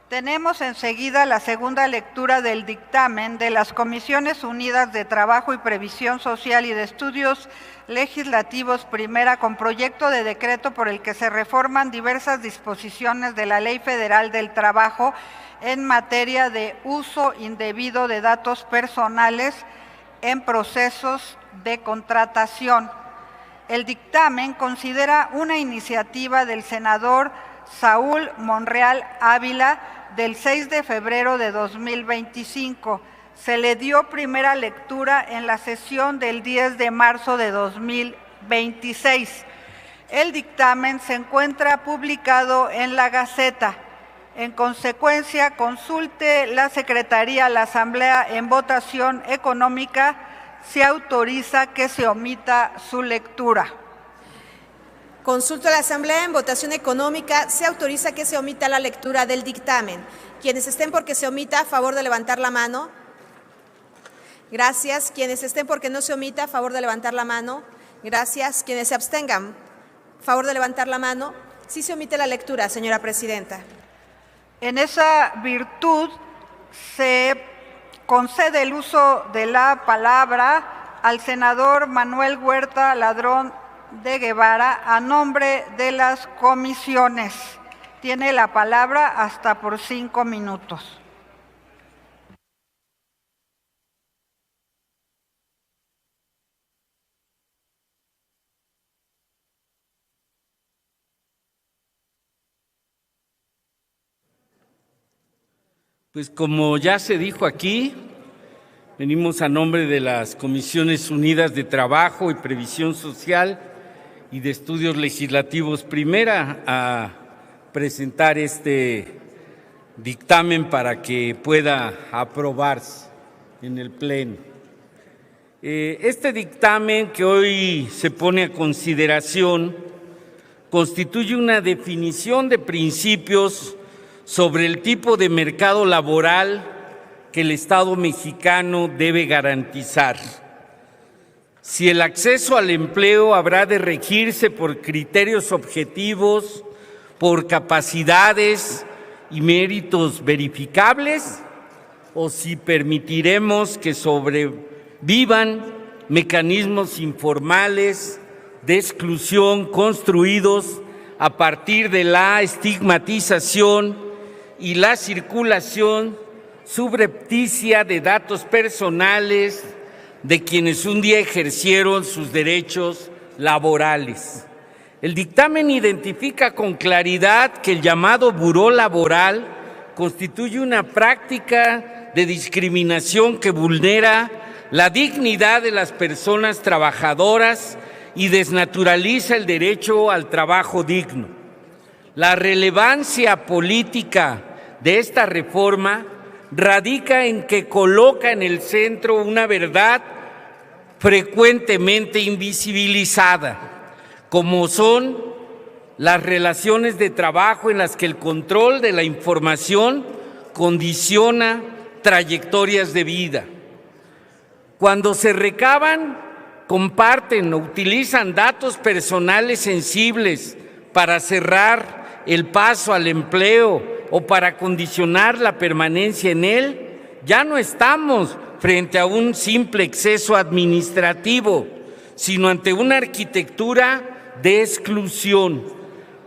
Tenemos enseguida la segunda lectura del dictamen de las Comisiones Unidas de Trabajo y Previsión Social y de Estudios Legislativos Primera, con proyecto de decreto por el que se reforman diversas disposiciones de la Ley Federal del Trabajo en materia de uso indebido de datos personales en procesos de contratación. El dictamen considera una iniciativa del senador Saúl Monreal Ávila del 6 de febrero de 2025. Se le dio primera lectura en la sesión del 10 de marzo de 2026. El dictamen se encuentra publicado en la Gaceta. En consecuencia, consulte la Secretaría, la Asamblea en votación económica, se autoriza que se omita su lectura. Consulto a la Asamblea en votación económica. Se autoriza que se omita la lectura del dictamen. Quienes estén por que se omita, a favor de levantar la mano. Gracias. Quienes estén por que no se omita, a favor de levantar la mano. Gracias. Quienes se abstengan, a favor de levantar la mano. Sí se omite la lectura, señora presidenta. En esa virtud se concede el uso de la palabra al senador Manuel Huerta Ladrón de Guevara a nombre de las comisiones. Tiene la palabra hasta por 5 minutos. Pues como ya se dijo aquí, venimos a nombre de las Comisiones Unidas de Trabajo y Previsión Social y de Estudios Legislativos Primera a presentar este dictamen para que pueda aprobarse en el Pleno. Este dictamen que hoy se pone a consideración constituye una definición de principios sobre el tipo de mercado laboral que el Estado mexicano debe garantizar. Si el acceso al empleo habrá de regirse por criterios objetivos, por capacidades y méritos verificables, o si permitiremos que sobrevivan mecanismos informales de exclusión construidos a partir de la estigmatización y la circulación subrepticia de datos personales de quienes un día ejercieron sus derechos laborales. El dictamen identifica con claridad que el llamado buró laboral constituye una práctica de discriminación que vulnera la dignidad de las personas trabajadoras y desnaturaliza el derecho al trabajo digno. La relevancia política de esta reforma radica en que coloca en el centro una verdad frecuentemente invisibilizada, como son las relaciones de trabajo en las que el control de la información condiciona trayectorias de vida. Cuando se recaban, comparten o utilizan datos personales sensibles para cerrar el paso al empleo o para condicionar la permanencia en él, ya no estamos frente a un simple exceso administrativo, sino ante una arquitectura de exclusión.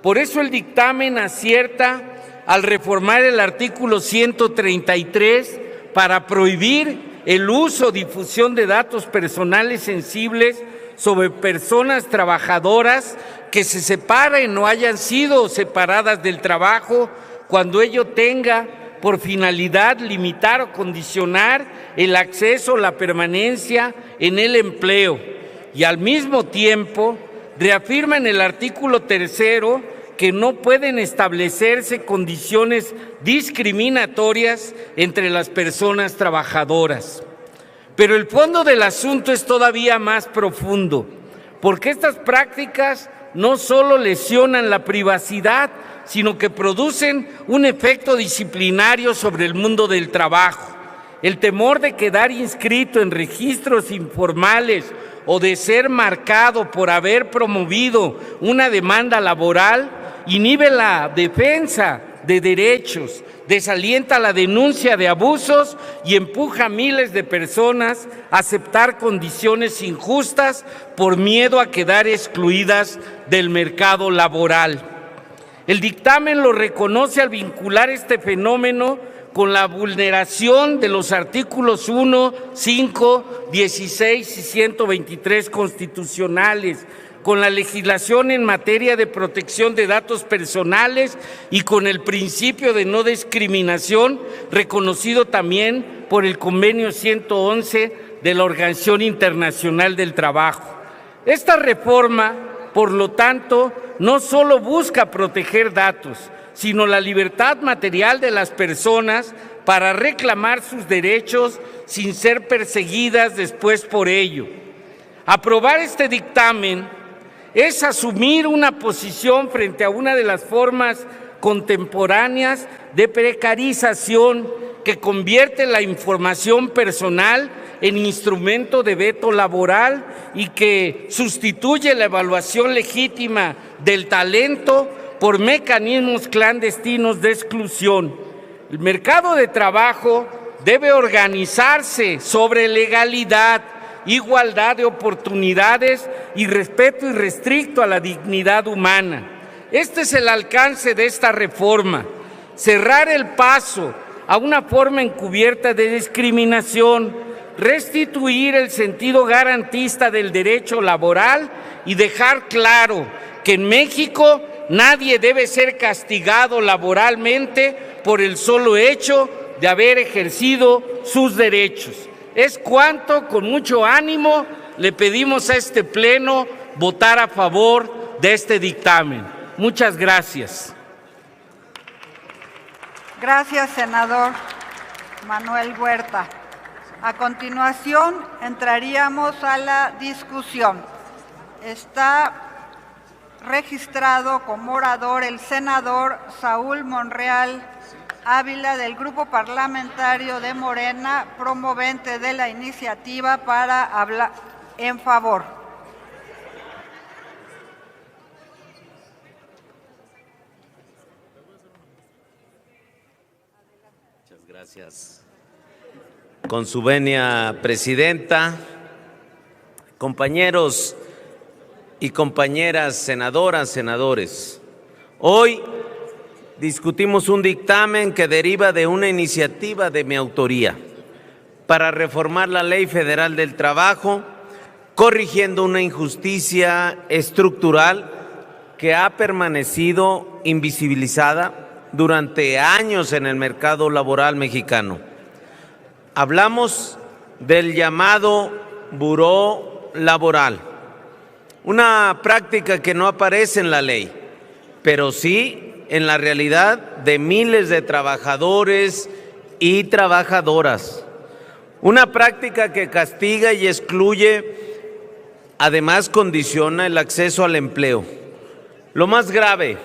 Por eso el dictamen acierta al reformar el artículo 133 para prohibir el uso o difusión de datos personales sensibles sobre personas trabajadoras que se separen o hayan sido separadas del trabajo cuando ello tenga por finalidad limitar o condicionar el acceso o la permanencia en el empleo. Y al mismo tiempo reafirma en el artículo 3º que no pueden establecerse condiciones discriminatorias entre las personas trabajadoras. Pero el fondo del asunto es todavía más profundo, porque estas prácticas no solo lesionan la privacidad, sino que producen un efecto disciplinario sobre el mundo del trabajo. El temor de quedar inscrito en registros informales o de ser marcado por haber promovido una demanda laboral inhibe la defensa de derechos, desalienta la denuncia de abusos y empuja a miles de personas a aceptar condiciones injustas por miedo a quedar excluidas del mercado laboral. El dictamen lo reconoce al vincular este fenómeno con la vulneración de los artículos 1, 5, 16 y 123 constitucionales, con la legislación en materia de protección de datos personales y con el principio de no discriminación reconocido también por el Convenio 111 de la Organización Internacional del Trabajo. Esta reforma, por lo tanto, no solo busca proteger datos, sino la libertad material de las personas para reclamar sus derechos sin ser perseguidas después por ello. Aprobar este dictamen es asumir una posición frente a una de las formas contemporáneas de precarización que convierte la información personal en instrumento de veto laboral y que sustituye la evaluación legítima del talento por mecanismos clandestinos de exclusión. El mercado de trabajo debe organizarse sobre legalidad, igualdad de oportunidades y respeto irrestricto a la dignidad humana. Este es el alcance de esta reforma: cerrar el paso a una forma encubierta de discriminación, restituir el sentido garantista del derecho laboral y dejar claro que en México nadie debe ser castigado laboralmente por el solo hecho de haber ejercido sus derechos. Es cuanto, con mucho ánimo, le pedimos a este Pleno votar a favor de este dictamen. Muchas gracias. Gracias, senador Manuel Huerta. A continuación, entraríamos a la discusión. Está registrado como orador el senador Saúl Monreal Ávila, del Grupo Parlamentario de Morena, promovente de la iniciativa, para hablar en favor. Muchas gracias. Con su venia, presidenta, compañeros y compañeras senadoras, senadores, hoy discutimos un dictamen que deriva de una iniciativa de mi autoría para reformar la Ley Federal del Trabajo, corrigiendo una injusticia estructural que ha permanecido invisibilizada durante años en el mercado laboral mexicano. Hablamos del llamado buró laboral, una práctica que no aparece en la ley, pero sí en la realidad de miles de trabajadores y trabajadoras. Una práctica que castiga y excluye, además condiciona el acceso al empleo. Lo más grave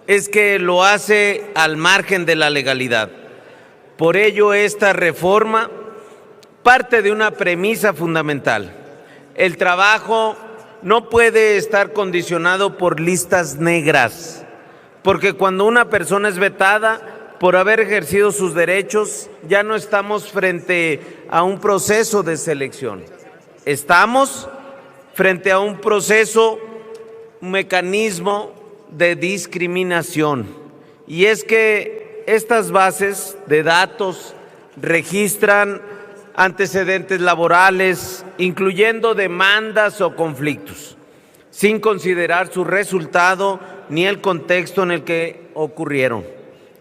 es que lo hace al margen de la legalidad. Por ello, esta reforma parte de una premisa fundamental: el trabajo no puede estar condicionado por listas negras, porque cuando una persona es vetada por haber ejercido sus derechos, ya no estamos frente a un proceso de selección. Estamos frente a un proceso, un mecanismo de discriminación. Y es que estas bases de datos registran antecedentes laborales, incluyendo demandas o conflictos, sin considerar su resultado ni el contexto en el que ocurrieron.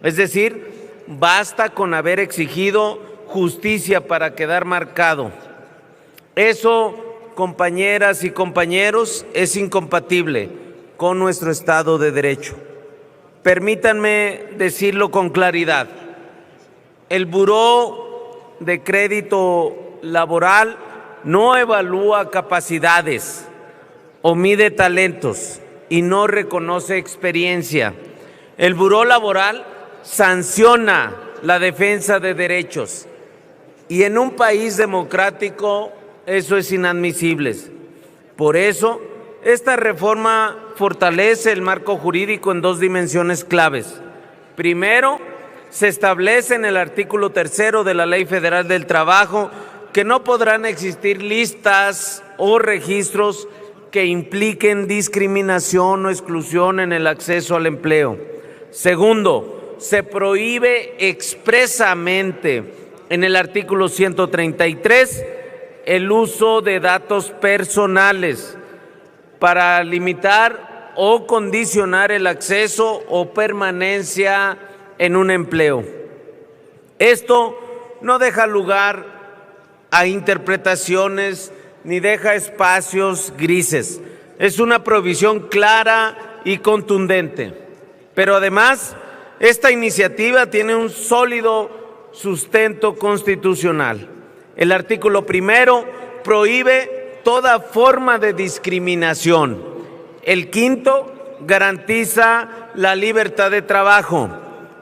Es decir, basta con haber exigido justicia para quedar marcado. Eso, compañeras y compañeros, es incompatible con nuestro Estado de Derecho. Permítanme decirlo con claridad: el Buró de Crédito Laboral no evalúa capacidades o mide talentos y no reconoce experiencia. El Buró Laboral sanciona la defensa de derechos y en un país democrático eso es inadmisible. Por eso, esta reforma fortalece el marco jurídico en dos dimensiones claves. Primero, se establece en el artículo 3 de la Ley Federal del Trabajo que no podrán existir listas o registros que impliquen discriminación o exclusión en el acceso al empleo. Segundo, se prohíbe expresamente en el artículo 133 el uso de datos personales para limitar o condicionar el acceso o permanencia en un empleo. Esto no deja lugar a interpretaciones ni deja espacios grises. Es una prohibición clara y contundente. Pero además, esta iniciativa tiene un sólido sustento constitucional. El artículo 1 prohíbe toda forma de discriminación. El 5 garantiza la libertad de trabajo.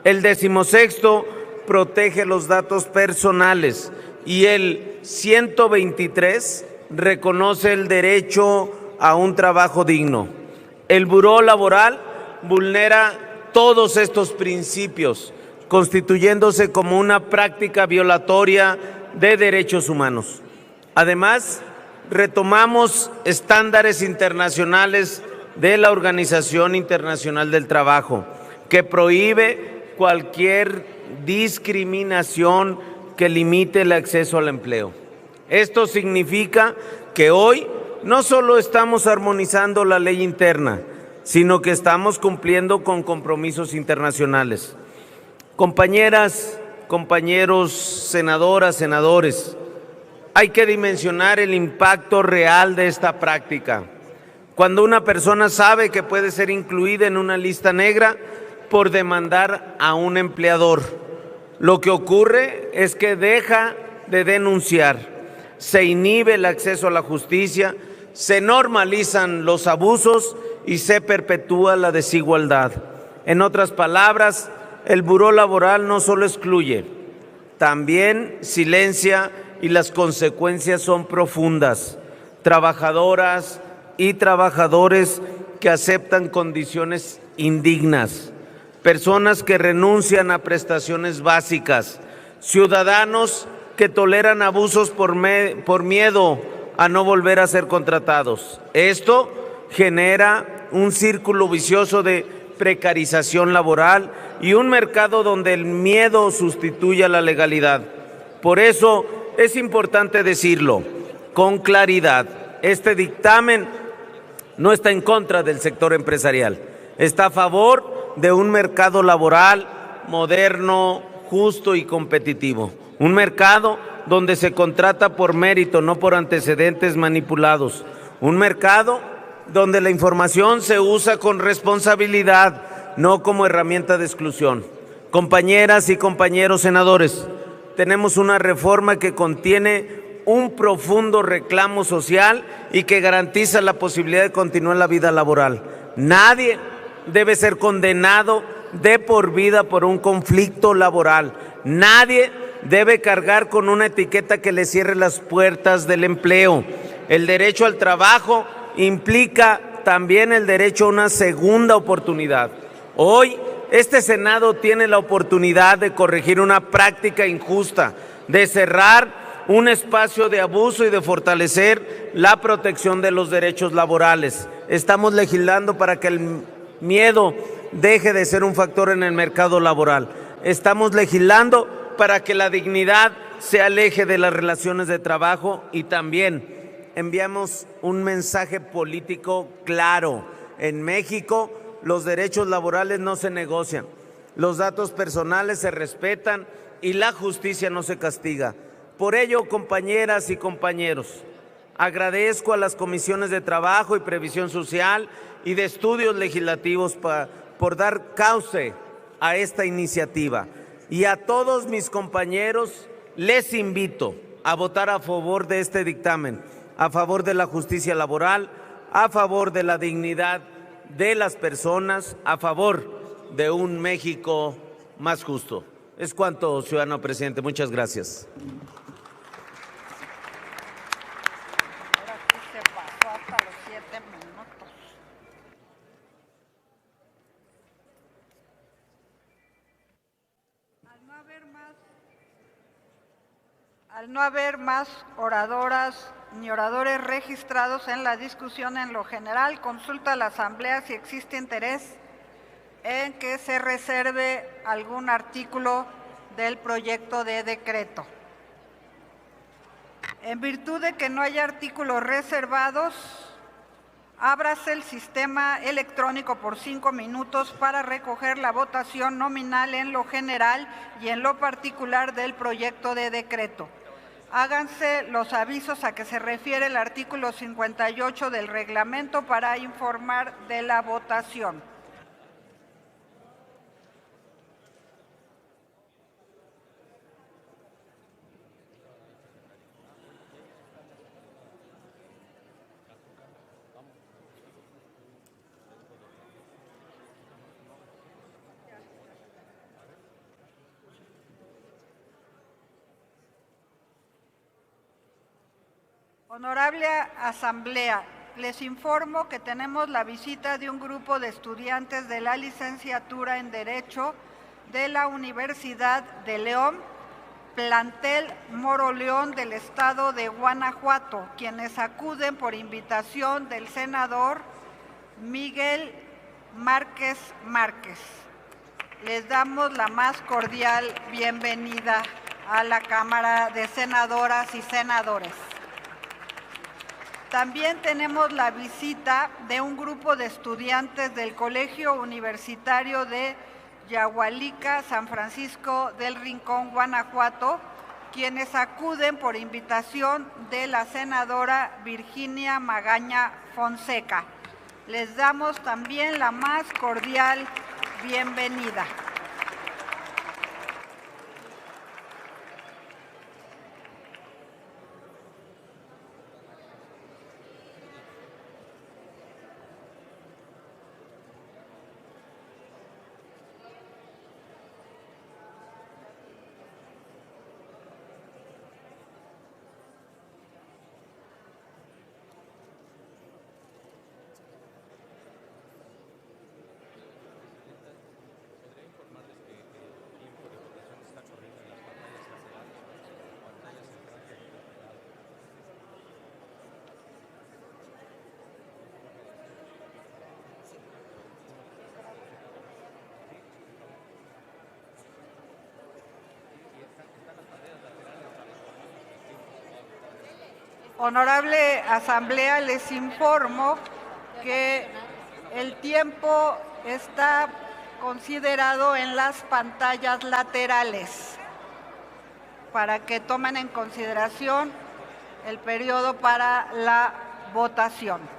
El 16º protege los datos personales y el 123 reconoce el derecho a un trabajo digno. El Buró Laboral vulnera todos estos principios, constituyéndose como una práctica violatoria de derechos humanos. Además, retomamos estándares internacionales de la Organización Internacional del Trabajo, que prohíbe cualquier discriminación que limite el acceso al empleo. Esto significa que hoy no solo estamos armonizando la ley interna, sino que estamos cumpliendo con compromisos internacionales. Compañeras, compañeros, senadoras, senadores, hay que dimensionar el impacto real de esta práctica. Cuando una persona sabe que puede ser incluida en una lista negra por demandar a un empleador, lo que ocurre es que deja de denunciar, se inhibe el acceso a la justicia, se normalizan los abusos y se perpetúa la desigualdad. En otras palabras, el Buró Laboral no solo excluye, también silencia, y las consecuencias son profundas. Trabajadoras y trabajadores que aceptan condiciones indignas, personas que renuncian a prestaciones básicas, ciudadanos que toleran abusos por miedo a no volver a ser contratados. Esto genera un círculo vicioso de precarización laboral y un mercado donde el miedo sustituye a la legalidad. Por eso es importante decirlo con claridad: este dictamen no está en contra del sector empresarial, está a favor de un mercado laboral moderno, justo y competitivo. Un mercado donde se contrata por mérito, no por antecedentes manipulados. Un mercado donde la información se usa con responsabilidad, no como herramienta de exclusión. Compañeras y compañeros senadores, tenemos una reforma que contiene un profundo reclamo social y que garantiza la posibilidad de continuar la vida laboral. Nadie debe ser condenado de por vida por un conflicto laboral. Nadie debe cargar con una etiqueta que le cierre las puertas del empleo. El derecho al trabajo implica también el derecho a una segunda oportunidad. Hoy, este Senado tiene la oportunidad de corregir una práctica injusta, de cerrar un espacio de abuso y de fortalecer la protección de los derechos laborales. Estamos legislando para que el miedo deje de ser un factor en el mercado laboral. Estamos legislando para que la dignidad se aleje de las relaciones de trabajo y también enviamos un mensaje político claro. En México, los derechos laborales no se negocian, los datos personales se respetan y la justicia no se castiga. Por ello, compañeras y compañeros, agradezco a las comisiones de Trabajo y Previsión Social y de Estudios Legislativos por dar cauce a esta iniciativa. Y a todos mis compañeros les invito a votar a favor de este dictamen, a favor de la justicia laboral, a favor de la dignidad de las personas, a favor de un México más justo. Es cuanto, ciudadano presidente. Muchas gracias. Al no haber más oradoras ni oradores registrados en la discusión en lo general, consulta a la Asamblea si existe interés en que se reserve algún artículo del proyecto de decreto. En virtud de que no haya artículos reservados, ábrase el sistema electrónico por 5 minutos para recoger la votación nominal en lo general y en lo particular del proyecto de decreto. Háganse los avisos a que se refiere el artículo 58 del reglamento para informar de la votación. Honorable Asamblea, les informo que tenemos la visita de un grupo de estudiantes de la licenciatura en Derecho de la Universidad de León, plantel Moroleón del estado de Guanajuato, quienes acuden por invitación del senador Miguel Márquez Márquez. Les damos la más cordial bienvenida a la Cámara de Senadoras y Senadores. También tenemos la visita de un grupo de estudiantes del Colegio Universitario de Yahualica, San Francisco del Rincón, Guanajuato, quienes acuden por invitación de la senadora Virginia Magaña Fonseca. Les damos también la más cordial bienvenida. Honorable Asamblea, les informo que el tiempo está considerado en las pantallas laterales para que tomen en consideración el periodo para la votación.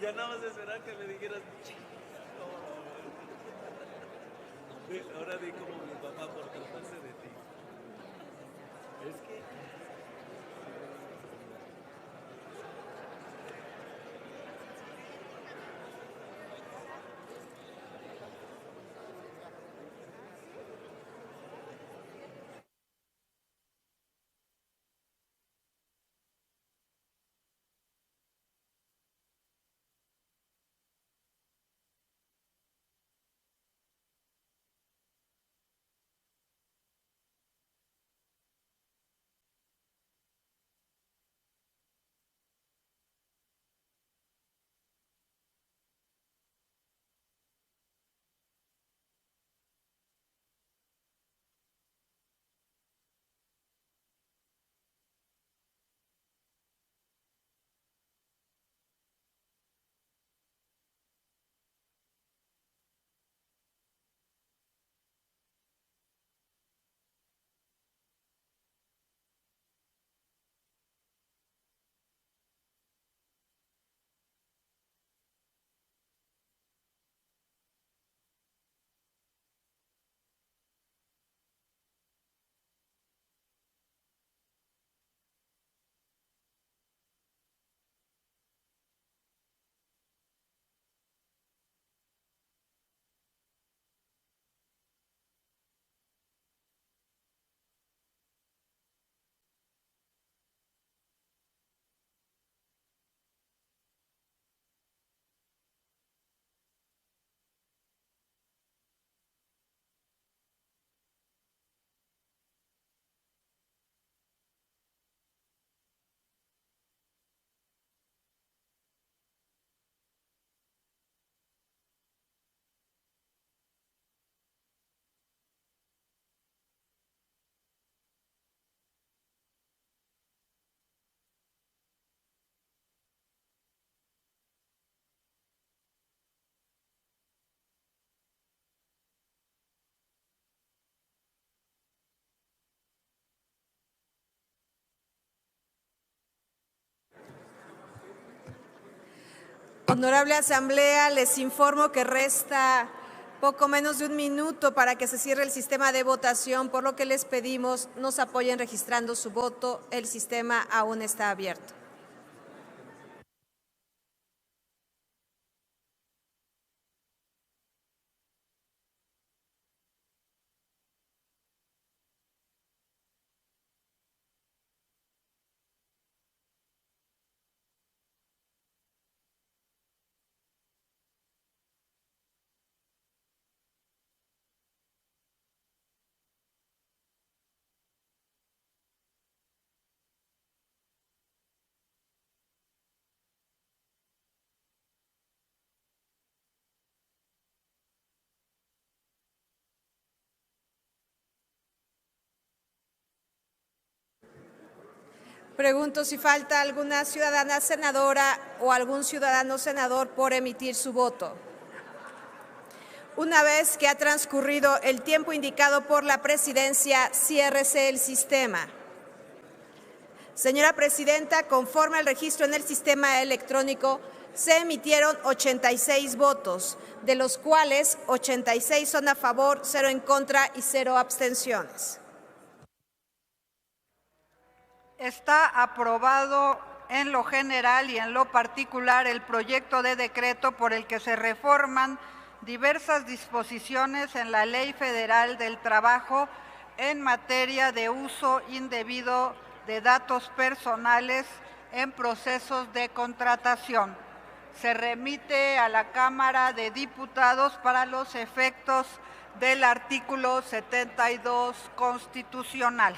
Ya nada más esperar que me dijeras. Ahora di como mi papá por tratarse de ti. Es que Honorable Asamblea, les informo que resta poco menos de un minuto para que se cierre el sistema de votación, por lo que les pedimos nos apoyen registrando su voto. El sistema aún está abierto. Pregunto si falta alguna ciudadana senadora o algún ciudadano senador por emitir su voto. Una vez que ha transcurrido el tiempo indicado por la presidencia, ciérrese el sistema. Señora presidenta, conforme al registro en el sistema electrónico, se emitieron 86 votos, de los cuales 86 son a favor, 0 en contra y 0 abstenciones. Está aprobado en lo general y en lo particular el proyecto de decreto por el que se reforman diversas disposiciones en la Ley Federal del Trabajo en materia de uso indebido de datos personales en procesos de contratación. Se remite a la Cámara de Diputados para los efectos del artículo 72 constitucional.